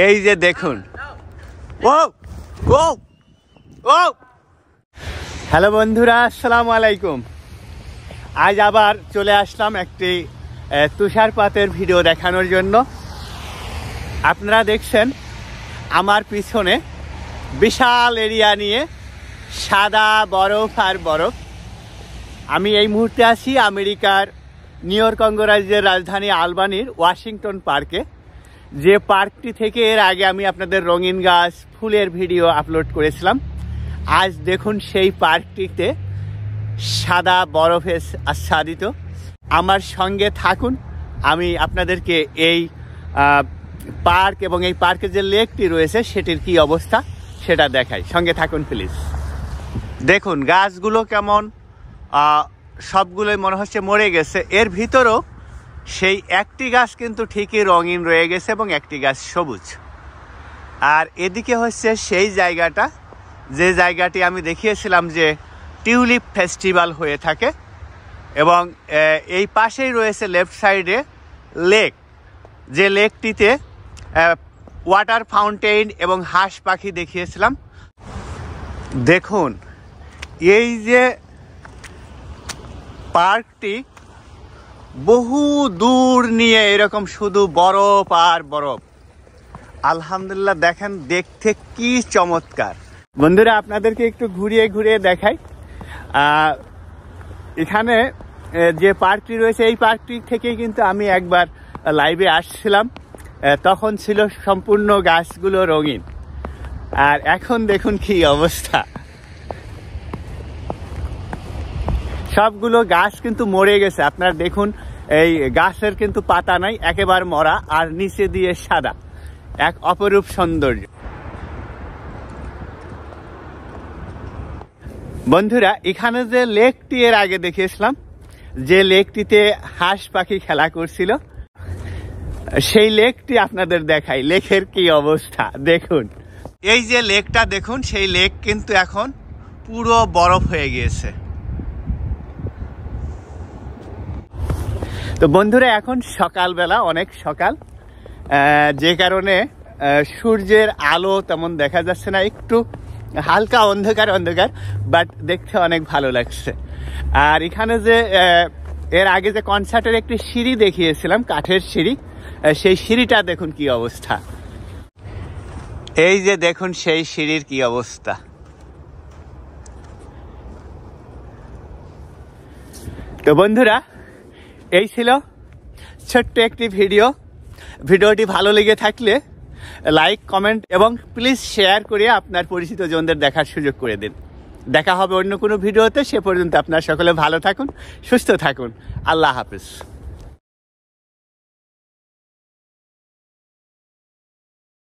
এই যে দেখুন, ও ও ও হ্যালো বন্ধুরা, আসসালামু আলাইকুম। আজ আবার চলে আসলাম একটি তুষারপাতের ভিডিও দেখানোর জন্য। আপনারা দেখছেন আমার পিছনে বিশাল এরিয়া নিয়ে সাদা বরফ আর বরফ। আমি এই মুহূর্তে আছি আমেরিকার নিউ ইয়র্ক অঙ্গরাজ্যের রাজধানী আলবানির ওয়াশিংটন পার্কে, যে পার্কটি থেকে এর আগে আমি আপনাদের রঙিন গাছ ফুলের ভিডিও আপলোড করেছিলাম। আজ দেখুন সেই পার্কটিতে সাদা বরফে আচ্ছাদিত। আমার সঙ্গে থাকুন, আমি আপনাদেরকে এই পার্ক এবং এই পার্কের যে লেকটি রয়েছে সেটির কি অবস্থা সেটা দেখাই। সঙ্গে থাকুন প্লিজ। দেখুন গাছগুলো কেমন, সবগুলোই মনে হচ্ছে মরে গেছে। এর ভিতরেও সেই একটি গাছ কিন্তু ঠিকই রঙিন রয়ে গেছে এবং একটি গাছ সবুজ। আর এদিকে হচ্ছে সেই জায়গাটা, যে জায়গাটি আমি দেখিয়েছিলাম যে টিউলিপ ফেস্টিভ্যাল হয়ে থাকে, এবং এই পাশেই রয়েছে লেফট সাইডে লেক, যে লেকটিতে ওয়াটার ফাউন্টেন এবং হাঁস পাখি দেখিয়েছিলাম। দেখুন এই যে পার্কটি বহু দূর নিয়ে এরকম শুধু বরফ আর বরফ। আলহামদুলিল্লাহ, দেখেন দেখতে কি চমৎকার। বন্ধুরা আপনাদেরকে একটু ঘুরিয়ে ঘুরিয়ে দেখাই। এখানে যে পার্কটি রয়েছে এই পার্কটি থেকেই কিন্তু আমি একবার লাইভে আসছিলাম, তখন ছিল সম্পূর্ণ গাছগুলো রঙিন। আর এখন দেখুন কি অবস্থা, সবগুলো গাছ কিন্তু মরে গেছে। আপনারা দেখুন এই গাছের কিন্তু পাতা নাই, একেবারে মরা, আর নিচে দিয়ে সাদা, এক অপরূপ সৌন্দর্য। বন্ধুরা এখানে যে লেকটি এর আগে দেখিয়েছিলাম, যে লেকটিতে হাঁস পাখি খেলা করছিল, সেই লেকটি আপনাদের দেখাই। লেকের কি অবস্থা দেখুন। এই যে লেকটা দেখুন, সেই লেক কিন্তু এখন পুরো বরফ হয়ে গিয়েছে। তো বন্ধুরা এখন সকালবেলা, অনেক সকাল, যে কারণে সূর্যের আলো তেমন দেখা যাচ্ছে না, একটু হালকা অন্ধকার অন্ধকার, বাট দেখতে অনেক ভালো লাগছে। আর এখানে যে এর আগে যে কনসার্টের একটি সিঁড়ি দেখিয়েছিলাম, কাঠের সিঁড়ি, সেই সিঁড়িটা দেখুন কি অবস্থা। এই যে দেখুন সেই সিঁড়ির কি অবস্থা। তো বন্ধুরা এই ছিল ছোট্ট একটি ভিডিওটি ভালো লেগে থাকলে লাইক, কমেন্ট এবং প্লিজ শেয়ার করে আপনার পরিচিত জনদের দেখার সুযোগ করে দিন। দেখা হবে অন্য কোনো ভিডিওতে। সে পর্যন্ত আপনারা সকলে ভালো থাকুন, সুস্থ থাকুন। আল্লাহ হাফেজ।